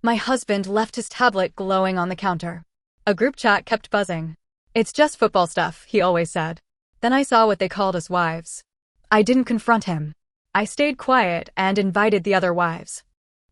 My husband left his tablet glowing on the counter. A group chat kept buzzing. "It's just football stuff," he always said. Then I saw what they called us wives. I didn't confront him. I stayed quiet and invited the other wives.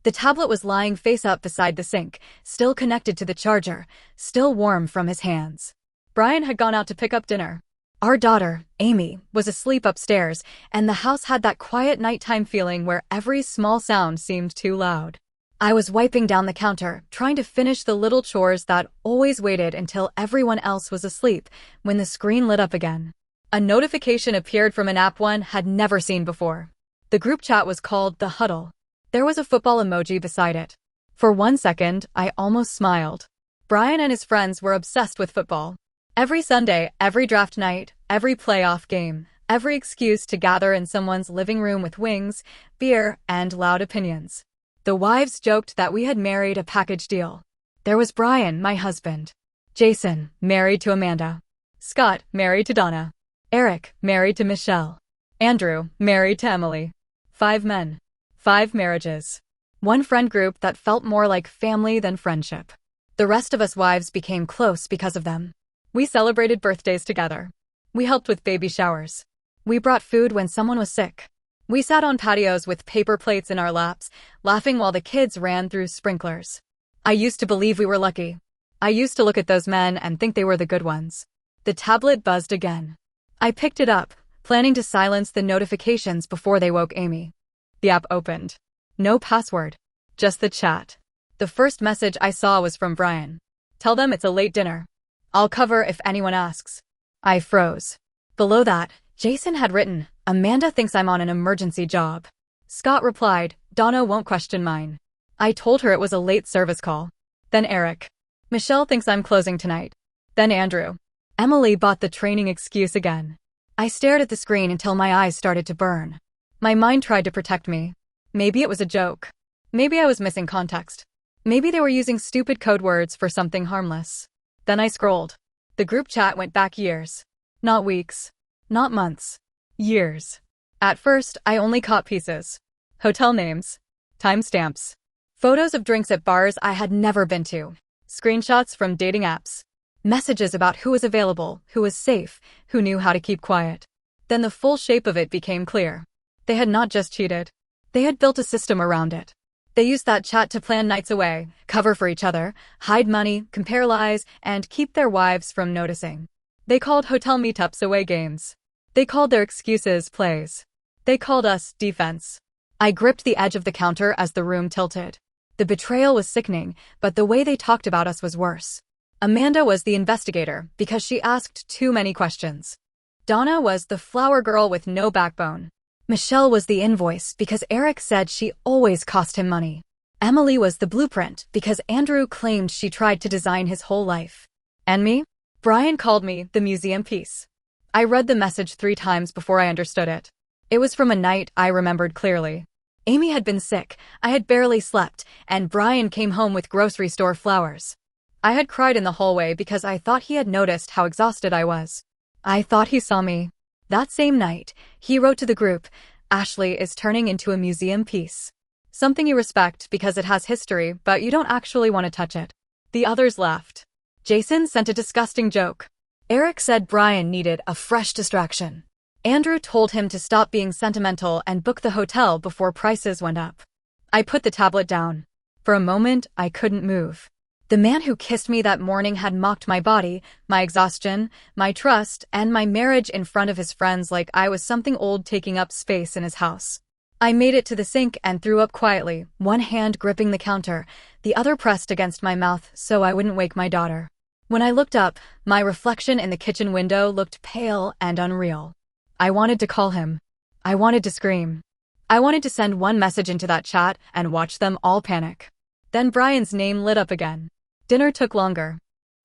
The tablet was lying face up beside the sink, still connected to the charger, still warm from his hands. Brian had gone out to pick up dinner. Our daughter, Amy, was asleep upstairs, and the house had that quiet nighttime feeling where every small sound seemed too loud. I was wiping down the counter, trying to finish the little chores that always waited until everyone else was asleep, when the screen lit up again. A notification appeared from an app one had never seen before. The group chat was called The Huddle. There was a football emoji beside it. For 1 second, I almost smiled. Brian and his friends were obsessed with football. Every Sunday, every draft night, every playoff game, every excuse to gather in someone's living room with wings, beer, and loud opinions. The wives joked that we had married a package deal. There was Brian, my husband. Jason, married to Amanda. Scott, married to Donna. Eric, married to Michelle. Andrew, married to Emily. 5 men. 5 marriages. One friend group that felt more like family than friendship. The rest of us wives became close because of them. We celebrated birthdays together. We helped with baby showers. We brought food when someone was sick. We sat on patios with paper plates in our laps, laughing while the kids ran through sprinklers. I used to believe we were lucky. I used to look at those men and think they were the good ones. The tablet buzzed again. I picked it up, planning to silence the notifications before they woke Amy. The app opened. No password. Just the chat. The first message I saw was from Brian. "Tell them it's a late dinner. I'll cover if anyone asks." I froze. Below that, Jason had written, "Amanda thinks I'm on an emergency job." Scott replied, "Donna won't question mine." I told her it was a late service call. Then Eric. "Michelle thinks I'm closing tonight." Then Andrew. Emily bought the training excuse again. I stared at the screen until my eyes started to burn. My mind tried to protect me. Maybe it was a joke. Maybe I was missing context. Maybe they were using stupid code words for something harmless. Then I scrolled. The group chat went back years. Not weeks. Not months. Years. At first, I only caught pieces. Hotel names. Timestamps. Photos of drinks at bars I had never been to. Screenshots from dating apps. Messages about who was available, who was safe, who knew how to keep quiet. Then the full shape of it became clear. They had not just cheated. They had built a system around it. They used that chat to plan nights away, cover for each other, hide money, compare lies, and keep their wives from noticing. They called hotel meetups away games. They called their excuses plays. They called us defense. I gripped the edge of the counter as the room tilted. The betrayal was sickening, but the way they talked about us was worse. Amanda was the investigator because she asked too many questions. Donna was the flower girl with no backbone. Michelle was the invoice because Eric said she always cost him money. Emily was the blueprint because Andrew claimed she tried to design his whole life. And me? Brian called me the museum piece. I read the message 3 times before I understood it. It was from a night I remembered clearly. Amy had been sick, I had barely slept, and Brian came home with grocery store flowers. I had cried in the hallway because I thought he had noticed how exhausted I was. I thought he saw me. That same night, he wrote to the group, "Ashley is turning into a museum piece. Something you respect because it has history, but you don't actually want to touch it." The others laughed. Jason sent a disgusting joke. Eric said Brian needed a fresh distraction. Andrew told him to stop being sentimental and book the hotel before prices went up. I put the tablet down. For a moment, I couldn't move. The man who kissed me that morning had mocked my body, my exhaustion, my trust, and my marriage in front of his friends like I was something old taking up space in his house. I made it to the sink and threw up quietly, one hand gripping the counter, the other pressed against my mouth so I wouldn't wake my daughter. When I looked up, my reflection in the kitchen window looked pale and unreal. I wanted to call him. I wanted to scream. I wanted to send one message into that chat and watch them all panic. Then Brian's name lit up again. Dinner took longer.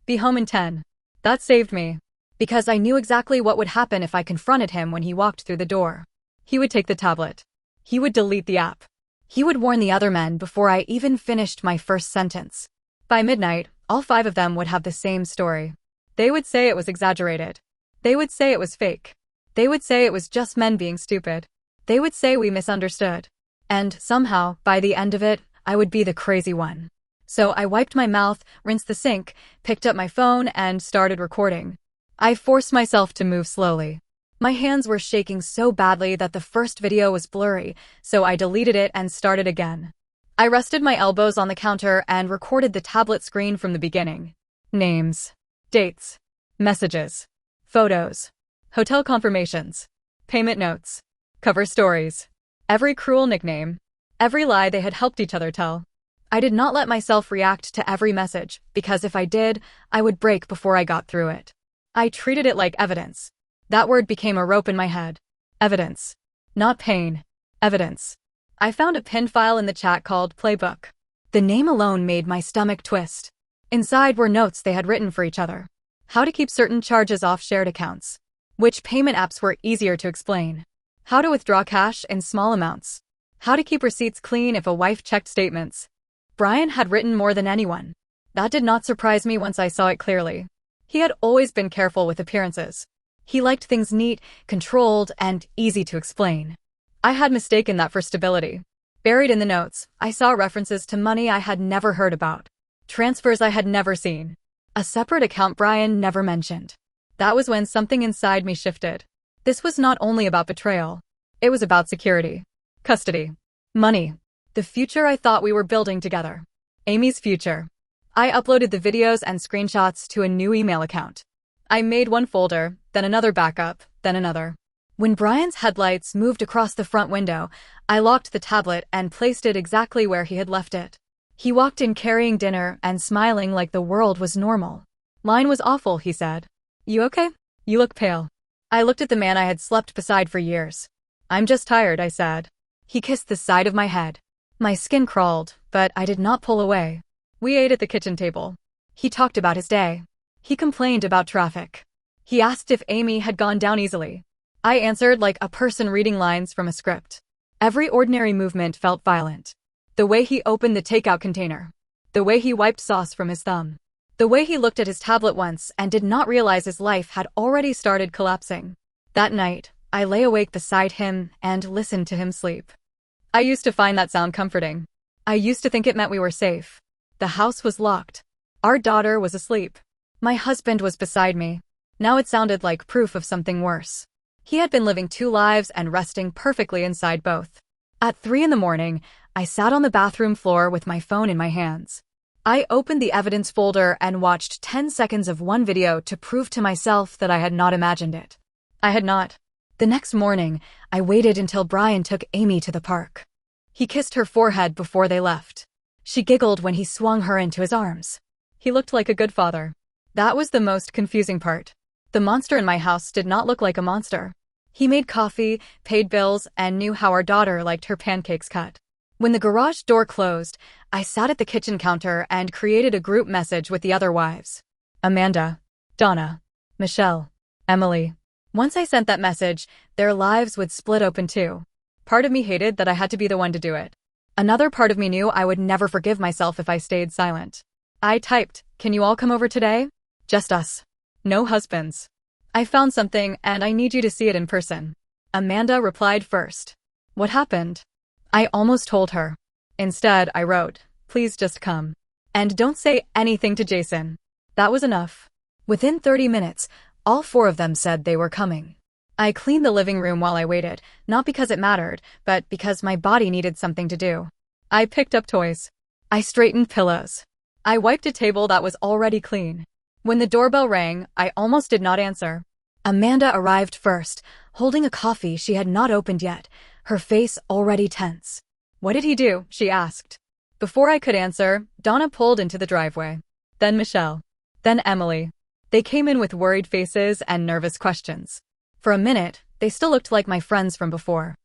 Be home in 10. That saved me. Because I knew exactly what would happen if I confronted him when he walked through the door. He would take the tablet. He would delete the app. He would warn the other men before I even finished my first sentence. By midnight, all 5 of them would have the same story. They would say it was exaggerated. They would say it was fake. They would say it was just men being stupid. They would say we misunderstood. And somehow, by the end of it, I would be the crazy one. So I wiped my mouth, rinsed the sink, picked up my phone, and started recording. I forced myself to move slowly. My hands were shaking so badly that the first video was blurry, so I deleted it and started again. I rested my elbows on the counter and recorded the tablet screen from the beginning. Names, dates, messages, photos, hotel confirmations, payment notes, cover stories, every cruel nickname, every lie they had helped each other tell. I did not let myself react to every message, because if I did, I would break before I got through it. I treated it like evidence. That word became a rope in my head. Evidence. Not pain. Evidence. I found a pinned file in the chat called Playbook. The name alone made my stomach twist. Inside were notes they had written for each other. How to keep certain charges off shared accounts. Which payment apps were easier to explain. How to withdraw cash in small amounts. How to keep receipts clean if a wife checked statements. Brian had written more than anyone. That did not surprise me once I saw it clearly. He had always been careful with appearances. He liked things neat, controlled, and easy to explain. I had mistaken that for stability. Buried in the notes, I saw references to money I had never heard about. Transfers I had never seen. A separate account Brian never mentioned. That was when something inside me shifted. This was not only about betrayal. It was about security, custody, money, the future I thought we were building together. Amy's future. I uploaded the videos and screenshots to a new email account. I made one folder, then another backup, then another. When Brian's headlights moved across the front window, I locked the tablet and placed it exactly where he had left it. He walked in carrying dinner and smiling like the world was normal. "Line was awful," he said. "You okay? You look pale." I looked at the man I had slept beside for years. "I'm just tired," I said. He kissed the side of my head. My skin crawled, but I did not pull away. We ate at the kitchen table. He talked about his day. He complained about traffic. He asked if Amy had gone down easily. I answered like a person reading lines from a script. Every ordinary movement felt violent. The way he opened the takeout container. The way he wiped sauce from his thumb. The way he looked at his tablet once and did not realize his life had already started collapsing. That night, I lay awake beside him and listened to him sleep. I used to find that sound comforting. I used to think it meant we were safe. The house was locked. Our daughter was asleep. My husband was beside me. Now it sounded like proof of something worse. He had been living two lives and resting perfectly inside both. At 3 a.m, I sat on the bathroom floor with my phone in my hands. I opened the evidence folder and watched 10 seconds of one video to prove to myself that I had not imagined it. I had not. The next morning, I waited until Brian took Amy to the park. He kissed her forehead before they left. She giggled when he swung her into his arms. He looked like a good father. That was the most confusing part. The monster in my house did not look like a monster. He made coffee, paid bills, and knew how our daughter liked her pancakes cut. When the garage door closed, I sat at the kitchen counter and created a group message with the other wives. Amanda, Donna, Michelle, Emily. Once I sent that message, their lives would split open too. Part of me hated that I had to be the one to do it. Another part of me knew I would never forgive myself if I stayed silent. I typed, "Can you all come over today? Just us. No husbands. I found something and I need you to see it in person." Amanda replied first. What happened? I almost told her. Instead, I wrote, "Please just come. And don't say anything to Jason." That was enough. Within 30 minutes, all 4 of them said they were coming. I cleaned the living room while I waited, not because it mattered, but because my body needed something to do. I picked up toys. I straightened pillows. I wiped a table that was already clean. When the doorbell rang, I almost did not answer. Amanda arrived first, holding a coffee she had not opened yet, her face already tense. "What did he do?" she asked. Before I could answer, Donna pulled into the driveway. Then Michelle. Then Emily. They came in with worried faces and nervous questions. For a minute, they still looked like my friends from before.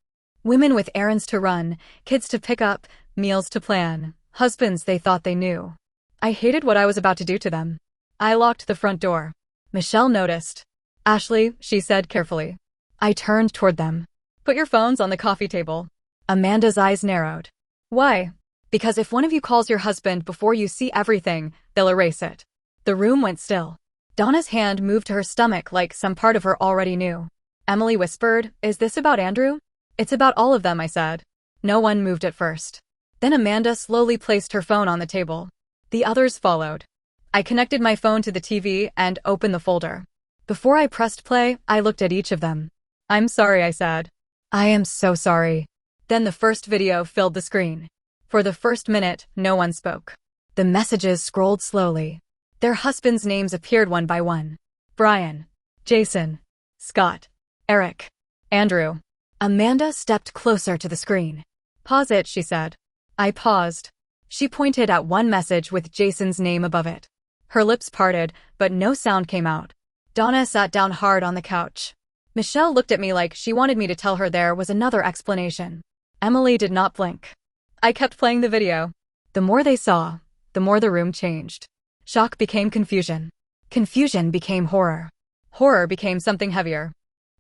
Women with errands to run, kids to pick up, meals to plan, husbands they thought they knew. I hated what I was about to do to them. I locked the front door. Michelle noticed. "Ashley," she said carefully. I turned toward them. "Put your phones on the coffee table." Amanda's eyes narrowed. "Why?" "Because if one of you calls your husband before you see everything, they'll erase it." The room went still. Donna's hand moved to her stomach like some part of her already knew. Emily whispered, "Is this about Andrew?" "It's about all of them," I said. No one moved at first. Then Amanda slowly placed her phone on the table. The others followed. I connected my phone to the TV and opened the folder. Before I pressed play, I looked at each of them. "I'm sorry," I said. "I am so sorry." Then the first video filled the screen. For the first minute, no one spoke. The messages scrolled slowly. Their husbands' names appeared one by one. Brian, Jason, Scott, Eric, Andrew. Amanda stepped closer to the screen. "Pause it," she said. I paused. She pointed at one message with Jason's name above it. Her lips parted, but no sound came out. Donna sat down hard on the couch. Michelle looked at me like she wanted me to tell her there was another explanation. Emily did not blink. I kept playing the video. The more they saw, the more the room changed. Shock became confusion. Confusion became horror. Horror became something heavier.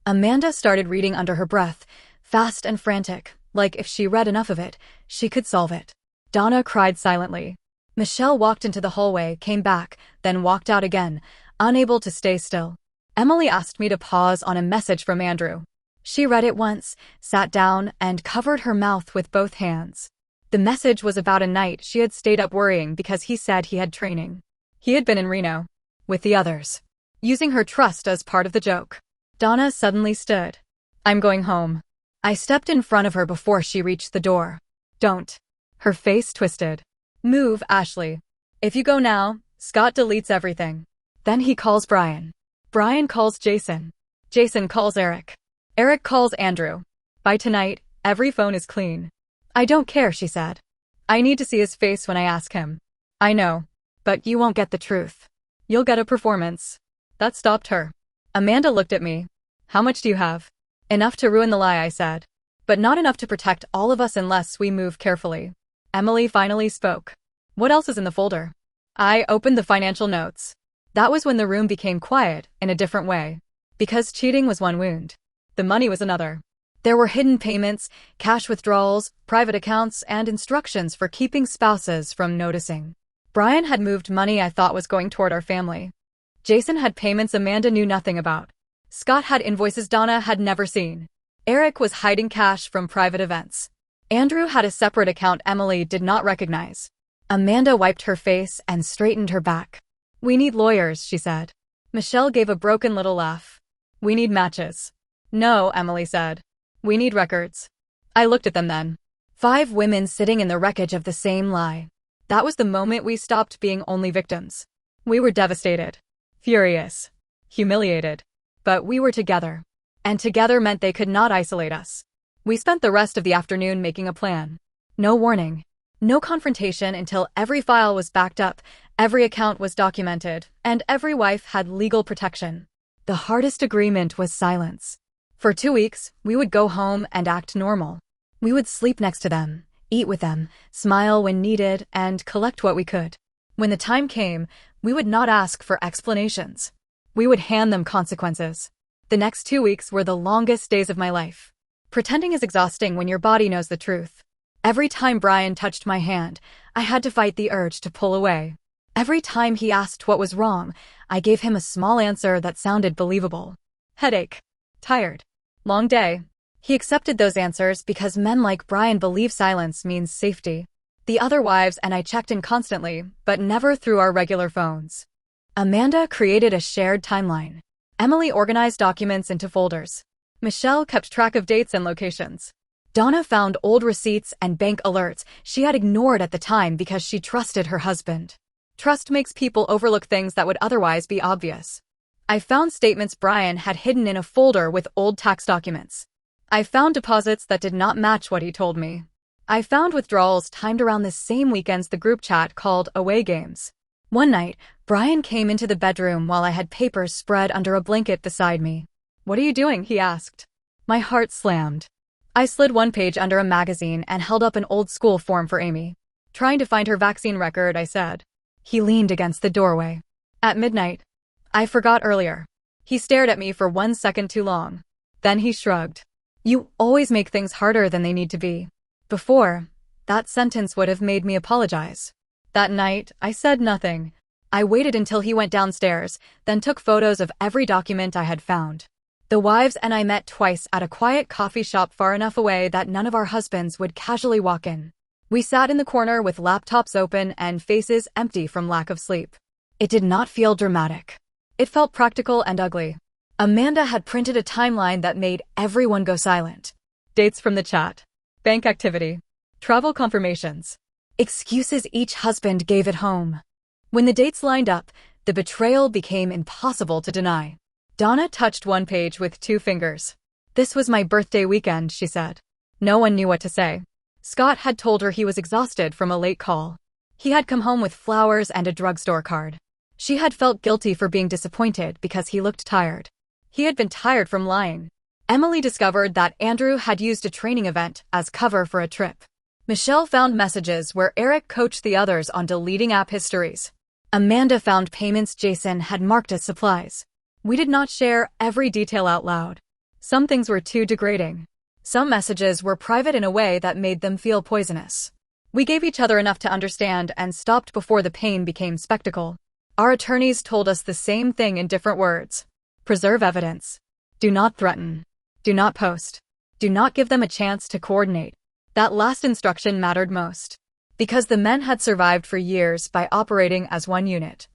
Amanda started reading under her breath, fast and frantic, like if she read enough of it, she could solve it. Donna cried silently. Michelle walked into the hallway, came back, then walked out again, unable to stay still. Emily asked me to pause on a message from Andrew. She read it once, sat down, and covered her mouth with both hands. The message was about a night she had stayed up worrying because he said he had training. He had been in Reno, with the others, using her trust as part of the joke. Donna suddenly stood. "I'm going home." I stepped in front of her before she reached the door. "Don't." Her face twisted. "Move, Ashley. If you go now, Scott deletes everything. Then he calls Brian. Brian calls Jason. Jason calls Eric. Eric calls Andrew. By tonight, every phone is clean." "I don't care," she said. "I need to see his face when I ask him." "I know. But you won't get the truth. You'll get a performance." That stopped her. Amanda looked at me. "How much do you have?" "Enough to ruin the lie," I said. "But not enough to protect all of us unless we move carefully." Emily finally spoke. "What else is in the folder?" I opened the financial notes. That was when the room became quiet, in a different way. Because cheating was one wound. The money was another. There were hidden payments, cash withdrawals, private accounts, and instructions for keeping spouses from noticing. Brian had moved money I thought was going toward our family. Jason had payments Amanda knew nothing about. Scott had invoices Donna had never seen. Eric was hiding cash from private events. Andrew had a separate account Emily did not recognize. Amanda wiped her face and straightened her back. "We need lawyers," she said. Michelle gave a broken little laugh. "We need matches." "No," Emily said. "We need records." I looked at them then. 5 women sitting in the wreckage of the same lie. That was the moment we stopped being only victims. We were devastated, furious, humiliated. But we were together. And together meant they could not isolate us. We spent the rest of the afternoon making a plan. No warning. No confrontation until every file was backed up, every account was documented, and every wife had legal protection. The hardest agreement was silence. For 2 weeks, we would go home and act normal. We would sleep next to them, eat with them, smile when needed, and collect what we could. When the time came, we would not ask for explanations. We would hand them consequences. The next 2 weeks were the longest days of my life. Pretending is exhausting when your body knows the truth. Every time Brian touched my hand, I had to fight the urge to pull away. Every time he asked what was wrong, I gave him a small answer that sounded believable. Headache. Tired. Long day. He accepted those answers because men like Brian believe silence means safety. The other wives and I checked in constantly, but never through our regular phones. Amanda created a shared timeline. Emily organized documents into folders. Michelle kept track of dates and locations. Donna found old receipts and bank alerts she had ignored at the time because she trusted her husband. Trust makes people overlook things that would otherwise be obvious. I found statements Brian had hidden in a folder with old tax documents. I found deposits that did not match what he told me. I found withdrawals timed around the same weekends the group chat called away games. One night, Brian came into the bedroom while I had papers spread under a blanket beside me. "What are you doing?" he asked. My heart slammed. I slid one page under a magazine and held up an old school form for Amy. "Trying to find her vaccine record," I said. He leaned against the doorway. "At midnight." "I forgot earlier." He stared at me for 1 second too long. Then he shrugged. "You always make things harder than they need to be." Before, that sentence would have made me apologize. That night, I said nothing. I waited until he went downstairs, then took photos of every document I had found. The wives and I met twice at a quiet coffee shop far enough away that none of our husbands would casually walk in. We sat in the corner with laptops open and faces empty from lack of sleep. It did not feel dramatic. It felt practical and ugly. Amanda had printed a timeline that made everyone go silent. Dates from the chat. Bank activity. Travel confirmations. Excuses each husband gave at home. When the dates lined up, the betrayal became impossible to deny. Donna touched one page with 2 fingers. This was my birthday weekend, she said. No one knew what to say. Scott had told her he was exhausted from a late call. He had come home with flowers and a drugstore card. She had felt guilty for being disappointed because he looked tired. He had been tired from lying. Emily discovered that Andrew had used a training event as cover for a trip. Michelle found messages where Eric coached the others on deleting app histories. Amanda found payments Jason had marked as supplies. We did not share every detail out loud. Some things were too degrading. Some messages were private in a way that made them feel poisonous. We gave each other enough to understand and stopped before the pain became spectacle. Our attorneys told us the same thing in different words. Preserve evidence. Do not threaten. Do not post. Do not give them a chance to coordinate. That last instruction mattered most, because the men had survived for years by operating as one unit.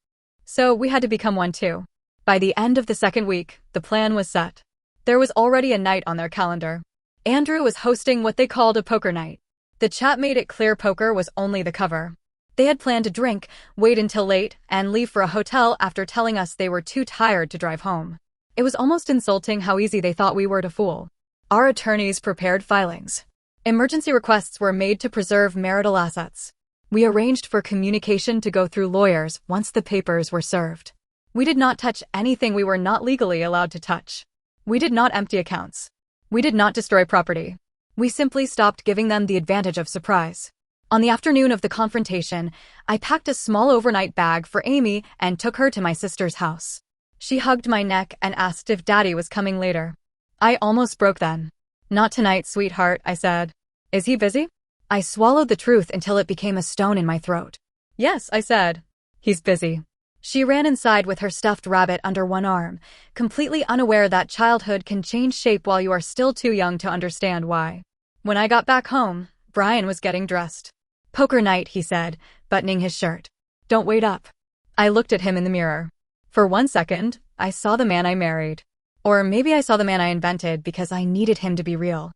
So we had to become one too. By the end of the second week, the plan was set. There was already a night on their calendar. Andrew was hosting what they called a poker night. The chat made it clear poker was only the cover. They had planned to drink, wait until late, and leave for a hotel after telling us they were too tired to drive home. It was almost insulting how easy they thought we were to fool. Our attorneys prepared filings. Emergency requests were made to preserve marital assets. We arranged for communication to go through lawyers once the papers were served. We did not touch anything we were not legally allowed to touch. We did not empty accounts. We did not destroy property. We simply stopped giving them the advantage of surprise. On the afternoon of the confrontation, I packed a small overnight bag for Amy and took her to my sister's house. She hugged my neck and asked if Daddy was coming later. I almost broke then. Not tonight, sweetheart, I said. Is he busy? I swallowed the truth until it became a stone in my throat. Yes, I said. He's busy. She ran inside with her stuffed rabbit under one arm, completely unaware that childhood can change shape while you are still too young to understand why. When I got back home, Brian was getting dressed. Poker night, he said, buttoning his shirt. Don't wait up. I looked at him in the mirror. For 1 second, I saw the man I married. Or maybe I saw the man I invented because I needed him to be real.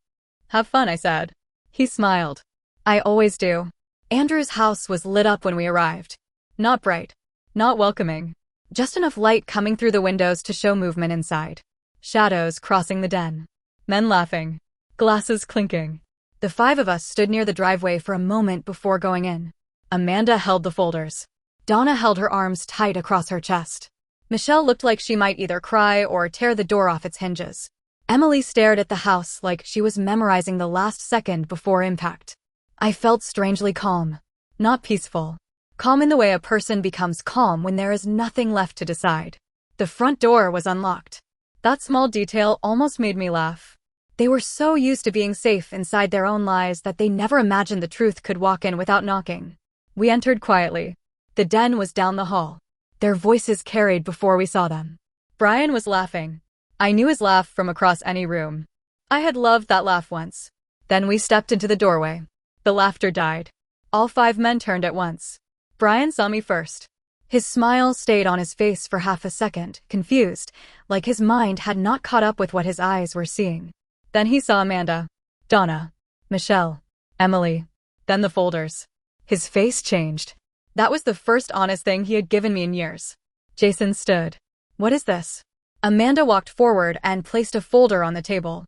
Have fun, I said. He smiled. I always do. Andrew's house was lit up when we arrived. Not bright. Not welcoming. Just enough light coming through the windows to show movement inside. Shadows crossing the den. Men laughing. Glasses clinking. The 5 of us stood near the driveway for a moment before going in. Amanda held the folders. Donna held her arms tight across her chest. Michelle looked like she might either cry or tear the door off its hinges. Emily stared at the house like she was memorizing the last second before impact. I felt strangely calm. Not peaceful. Calm in the way a person becomes calm when there is nothing left to decide. The front door was unlocked. That small detail almost made me laugh. They were so used to being safe inside their own lies that they never imagined the truth could walk in without knocking. We entered quietly. The den was down the hall. Their voices carried before we saw them. Brian was laughing. I knew his laugh from across any room. I had loved that laugh once. Then we stepped into the doorway. The laughter died. All 5 men turned at once. Brian saw me first. His smile stayed on his face for half a second, confused, like his mind had not caught up with what his eyes were seeing. Then he saw Amanda, Donna, Michelle, Emily, then the folders. His face changed. That was the first honest thing he had given me in years. Jason stood. What is this? Amanda walked forward and placed a folder on the table.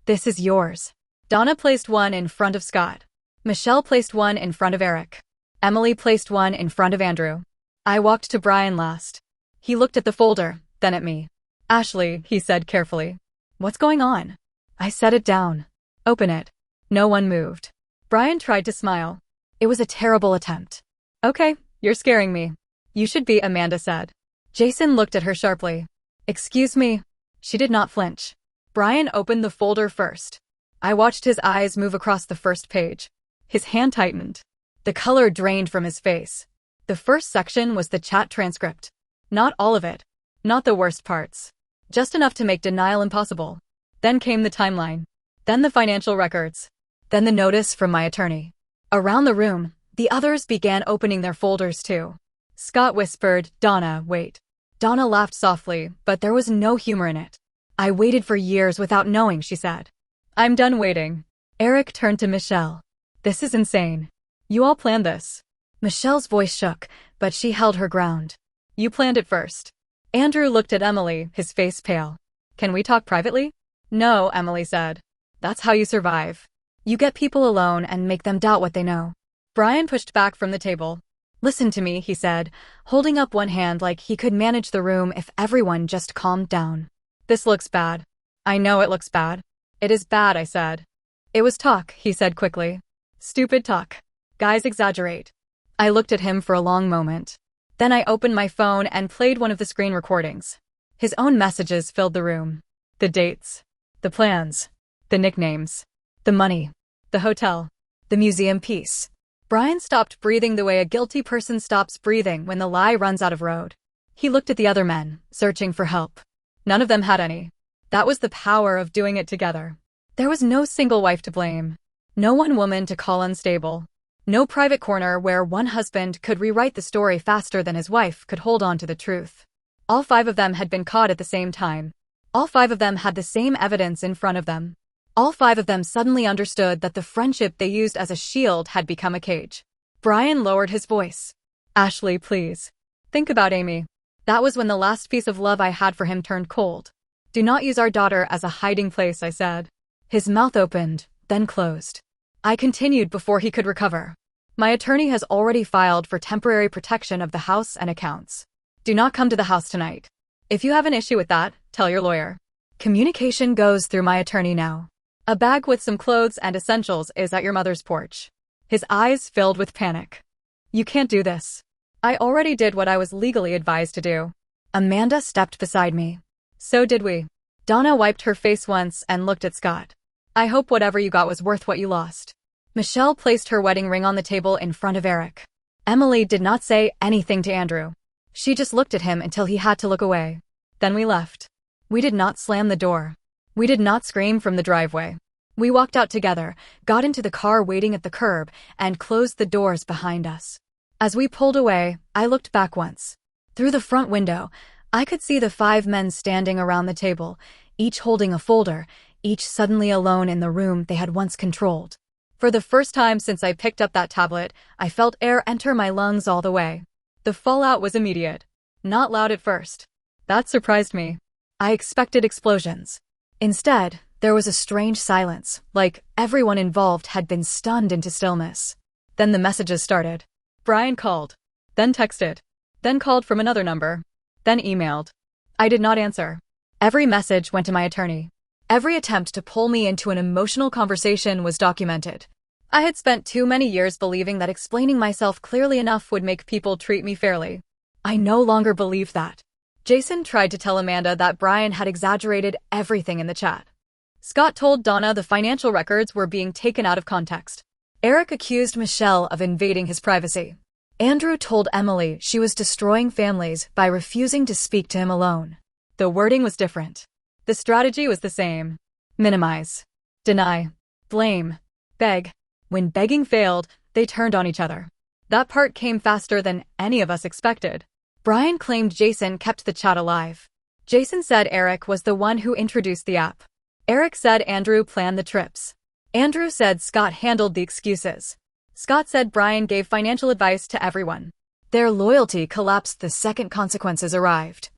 This is yours. Donna placed one in front of Scott. Michelle placed one in front of Eric. Emily placed one in front of Andrew. I walked to Brian last. He looked at the folder, then at me. Ashley, he said carefully. What's going on? I set it down. Open it. No one moved. Brian tried to smile. It was a terrible attempt. Okay, you're scaring me. You should be, Amanda said. Jason looked at her sharply. Excuse me. She did not flinch. Brian opened the folder first. I watched his eyes move across the first page. His hand tightened. The color drained from his face. The first section was the chat transcript. Not all of it. Not the worst parts. Just enough to make denial impossible. Then came the timeline. Then the financial records. Then the notice from my attorney. Around the room, the others began opening their folders too. Scott whispered, "Donna, wait." Donna laughed softly, but there was no humor in it. "I waited for years without knowing," she said. "I'm done waiting." Eric turned to Michelle. "This is insane. You all planned this." Michelle's voice shook, but she held her ground. "You planned it first." Andrew looked at Emily, his face pale. "Can we talk privately?" "No," Emily said. "That's how you survive. You get people alone and make them doubt what they know." Brian pushed back from the table. "Listen to me," he said, holding up one hand like he could manage the room if everyone just calmed down. "This looks bad." "I know it looks bad." "It is bad," I said. "It was talk," he said quickly. "Stupid talk. Guys exaggerate." I looked at him for a long moment. Then I opened my phone and played one of the screen recordings. His own messages filled the room. The dates. The plans. The nicknames. The money. The hotel. The museum piece. Brian stopped breathing the way a guilty person stops breathing when the lie runs out of road. He looked at the other men, searching for help. None of them had any. That was the power of doing it together. There was no single wife to blame. No one woman to call unstable. No private corner where one husband could rewrite the story faster than his wife could hold on to the truth. All 5 of them had been caught at the same time. All 5 of them had the same evidence in front of them. All 5 of them suddenly understood that the friendship they used as a shield had become a cage. Brian lowered his voice. "Ashley, please. Think about Amy. That was when the last piece of love I had for him turned cold. Do not use our daughter as a hiding place," I said. His mouth opened, then closed. I continued before he could recover. "My attorney has already filed for temporary protection of the house and accounts. Do not come to the house tonight. If you have an issue with that, tell your lawyer. Communication goes through my attorney now. A bag with some clothes and essentials is at your mother's porch." His eyes filled with panic. "You can't do this." "I already did what I was legally advised to do." Amanda stepped beside me. "So did we." Donna wiped her face once and looked at Scott. "I hope whatever you got was worth what you lost." Michelle placed her wedding ring on the table in front of Eric. Emily did not say anything to Andrew. She just looked at him until he had to look away. Then we left. We did not slam the door. We did not scream from the driveway. We walked out together, got into the car waiting at the curb, and closed the doors behind us. As we pulled away, I looked back once. Through the front window, I could see the 5 men standing around the table, each holding a folder, each suddenly alone in the room they had once controlled. For the first time since I picked up that tablet, I felt air enter my lungs all the way. The fallout was immediate. Not loud at first. That surprised me. I expected explosions. Instead, there was a strange silence, like everyone involved had been stunned into stillness. Then the messages started. Brian called. Then texted. Then called from another number. Then emailed. I did not answer. Every message went to my attorney. Every attempt to pull me into an emotional conversation was documented. I had spent too many years believing that explaining myself clearly enough would make people treat me fairly. I no longer believed that. Jason tried to tell Amanda that Brian had exaggerated everything in the chat. Scott told Donna the financial records were being taken out of context. Eric accused Michelle of invading his privacy. Andrew told Emily she was destroying families by refusing to speak to him alone. The wording was different. The strategy was the same. Minimize. Deny. Blame. Beg. When begging failed, they turned on each other. That part came faster than any of us expected. Brian claimed Jason kept the chat alive. Jason said Eric was the one who introduced the app. Eric said Andrew planned the trips. Andrew said Scott handled the excuses. Scott said Brian gave financial advice to everyone. Their loyalty collapsed the second consequences arrived.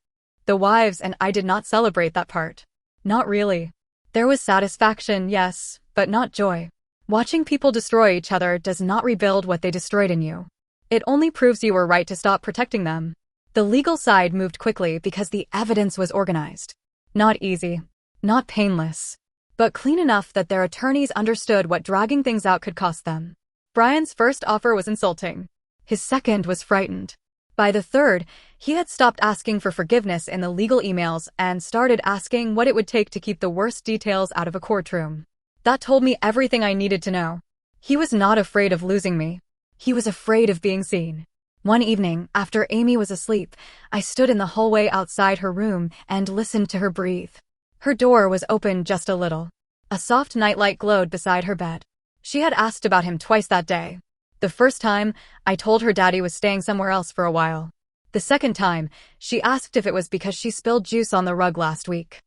The wives and I did not celebrate that part. Not really. There was satisfaction, yes, but not joy. Watching people destroy each other does not rebuild what they destroyed in you. It only proves you were right to stop protecting them. The legal side moved quickly because the evidence was organized. Not easy. Not painless. But clean enough that their attorneys understood what dragging things out could cost them. Brian's first offer was insulting. His second was frightened. By the third, he had stopped asking for forgiveness in the legal emails and started asking what it would take to keep the worst details out of a courtroom. That told me everything I needed to know. He was not afraid of losing me. He was afraid of being seen. One evening, after Amy was asleep, I stood in the hallway outside her room and listened to her breathe. Her door was open just a little. A soft nightlight glowed beside her bed. She had asked about him twice that day. The first time, I told her daddy was staying somewhere else for a while. The second time, she asked if it was because she spilled juice on the rug last week.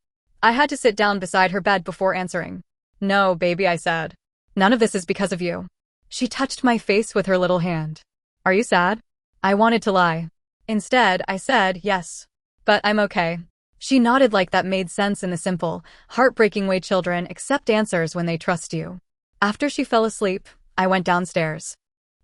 I had to sit down beside her bed before answering. No, baby, I said. None of this is because of you. She touched my face with her little hand. Are you sad? I wanted to lie. Instead, I said, yes. But I'm okay. She nodded like that made sense in the simple, heartbreaking way children accept answers when they trust you. After she fell asleep, I went downstairs.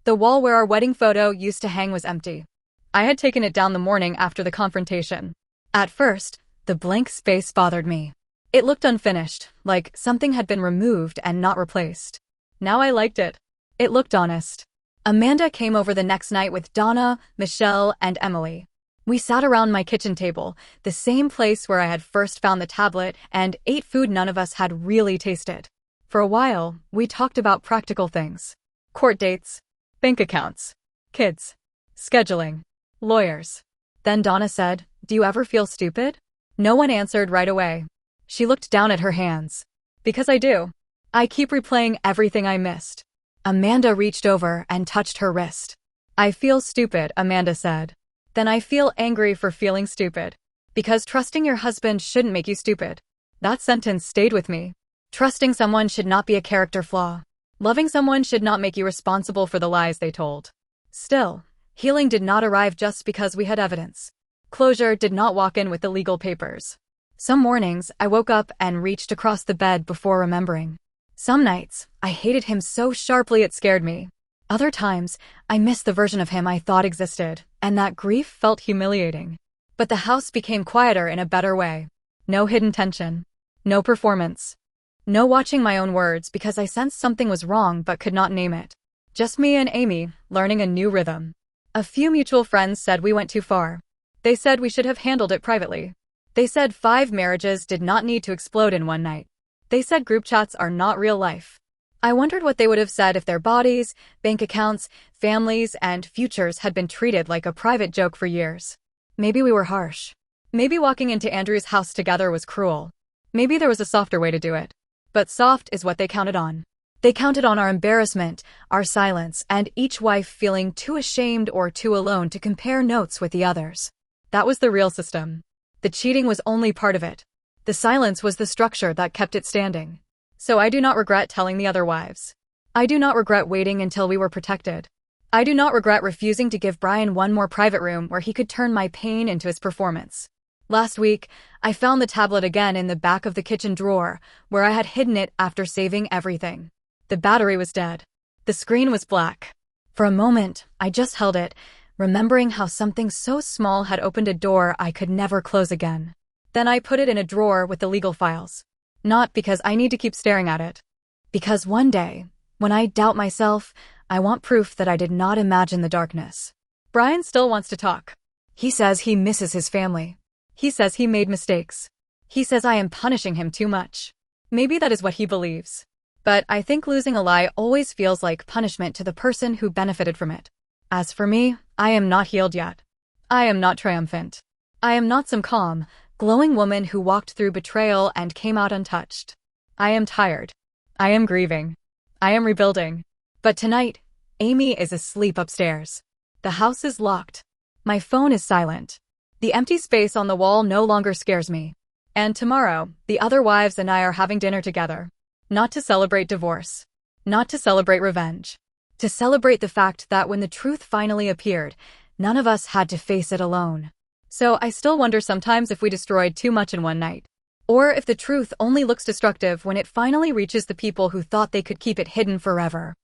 The wall where our wedding photo used to hang was empty. I had taken it down the morning after the confrontation. At first, the blank space bothered me. It looked unfinished, like something had been removed and not replaced. Now I liked it. It looked honest. Amanda came over the next night with Donna, Michelle, and Emily. We sat around my kitchen table, the same place where I had first found the tablet, and ate food none of us had really tasted. For a while, we talked about practical things. Court dates, bank accounts, kids, scheduling, lawyers. Then Donna said, "Do you ever feel stupid?" No one answered right away. She looked down at her hands. Because I do. I keep replaying everything I missed. Amanda reached over and touched her wrist. I feel stupid, Amanda said. Then I feel angry for feeling stupid. Because trusting your husband shouldn't make you stupid. That sentence stayed with me. Trusting someone should not be a character flaw. Loving someone should not make you responsible for the lies they told. Still, healing did not arrive just because we had evidence. Closure did not walk in with the legal papers. Some mornings, I woke up and reached across the bed before remembering. Some nights, I hated him so sharply it scared me. Other times, I missed the version of him I thought existed, and that grief felt humiliating. But the house became quieter in a better way. No hidden tension. No performance. No watching my own words because I sensed something was wrong but could not name it. Just me and Amy, learning a new rhythm. A few mutual friends said we went too far. They said we should have handled it privately. They said 5 marriages did not need to explode in one night. They said group chats are not real life. I wondered what they would have said if their bodies, bank accounts, families, and futures had been treated like a private joke for years. Maybe we were harsh. Maybe walking into Andrew's house together was cruel. Maybe there was a softer way to do it. But soft is what they counted on. They counted on our embarrassment, our silence, and each wife feeling too ashamed or too alone to compare notes with the others. That was the real system. The cheating was only part of it. The silence was the structure that kept it standing. So I do not regret telling the other wives. I do not regret waiting until we were protected. I do not regret refusing to give Brian one more private room where he could turn my pain into his performance. Last week, I found the tablet again in the back of the kitchen drawer, where I had hidden it after saving everything. The battery was dead. The screen was black. For a moment, I just held it, remembering how something so small had opened a door I could never close again. Then I put it in a drawer with the legal files. Not because I need to keep staring at it. Because one day, when I doubt myself, I want proof that I did not imagine the darkness. Brian still wants to talk. He says he misses his family. He says he made mistakes. He says I am punishing him too much. Maybe that is what he believes. But I think losing a lie always feels like punishment to the person who benefited from it. As for me, I am not healed yet. I am not triumphant. I am not some calm, glowing woman who walked through betrayal and came out untouched. I am tired. I am grieving. I am rebuilding. But tonight, Amy is asleep upstairs. The house is locked. My phone is silent. The empty space on the wall no longer scares me. And tomorrow, the other wives and I are having dinner together. Not to celebrate divorce. Not to celebrate revenge. To celebrate the fact that when the truth finally appeared, none of us had to face it alone. So I still wonder sometimes if we destroyed too much in one night. Or if the truth only looks destructive when it finally reaches the people who thought they could keep it hidden forever.